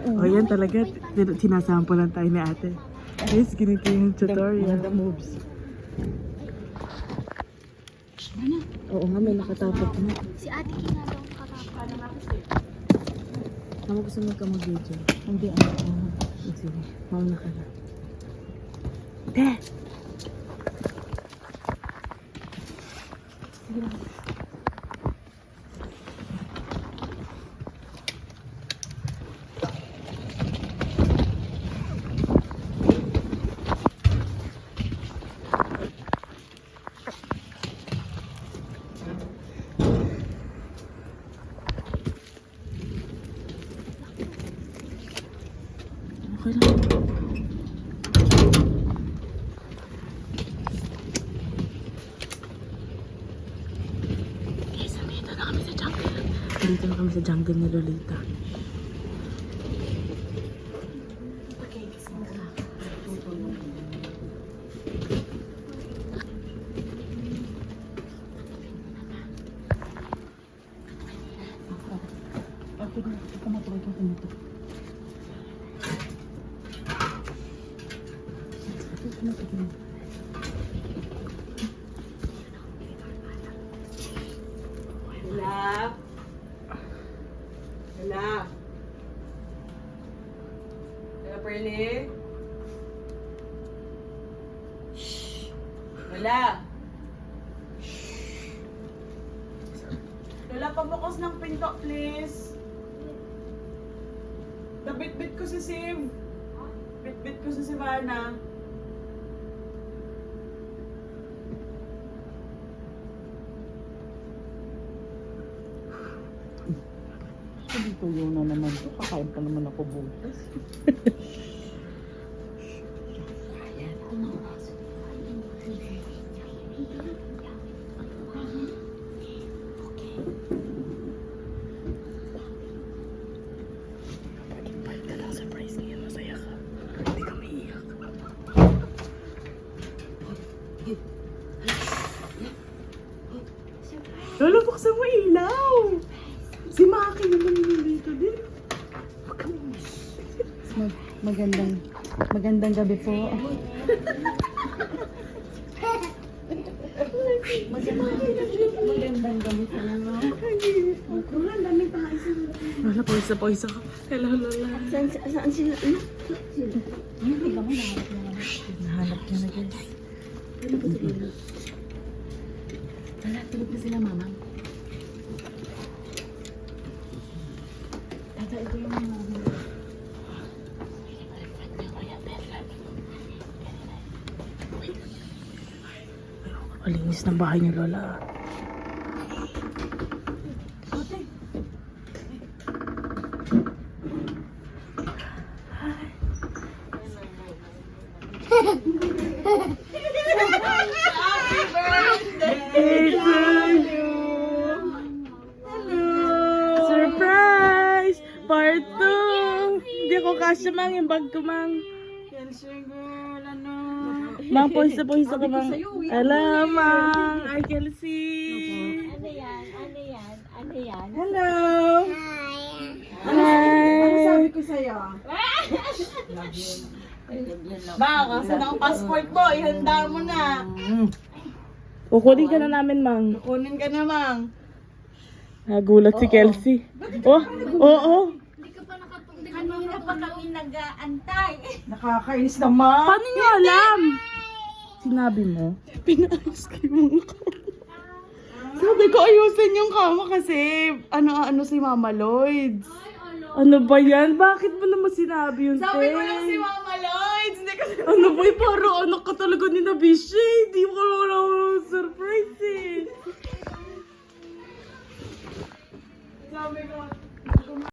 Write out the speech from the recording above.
O yan talaga, sinasampulan tayo ni ate. Guys, ginito yung tutorial. The moves. Oo nga, may nakatapot na. Si ate Kina daw nakatapos. Tama gusto mo ka mag-video. Hindi, Sige, mauna ka na. Te! Sige na. Okay lang. Guys, nandito na kami sa jungle. Nandito na kami sa jungle ni Lolita. Ako matuloy kang kumito. Hala. Hala. Hala, Pearly. Shhh. Hala. Hala, pabukas ng pinto, please. Nabit-bit ko si Siv. Bit-bit ko si Savannah. Hindi ko yun na naman to. Kakain pa naman ako butas. Balik ka lang sa prize ngayon. Masaya ka. Hindi ka maiiyak. Lola, buksan mo ilaw! Si Maki naman yung dito din. Huwag kang Magandang gabi po. Magandang gabi po. Lola, pawis ako. Hello, Lola. Saan sila? Ano? Nahanap niya na guys. Tara, tulog na sila, mama. Tata, ito yung mga... Malinis ng bahay niyo, Lola. Surprise! Part 2! Hindi ko kasya, Mang. Yung bag ko, Mang. Mang, pawis ka, Mang. Hello, Mang. Ay, Kelsey. Ano yan? Ano yan? Ano yan? Hello. Ano Hi. sabi ko sa'yo? Ba, kasi ang passport mo, ihanda mo na. Kukunin ka na namin, Mang. Kunin ka na, Mang. Nagulat si Kelsey. Oh, oo. Kanina pa kami nag-aantay. Nakakainis naman. Paano niyo alam? Sinabi mo? Pinaayos ko yung kama. Sabi ko ayusin yung kama kasi ano si Mama Lloyds. Ano ba yan? Bakit mo naman sinabi yun, Sabi te? ko lang si Mama Lloyds. Hindi kasi Ano ba yung parang anak ka talaga ni Nabisha? Hindi ko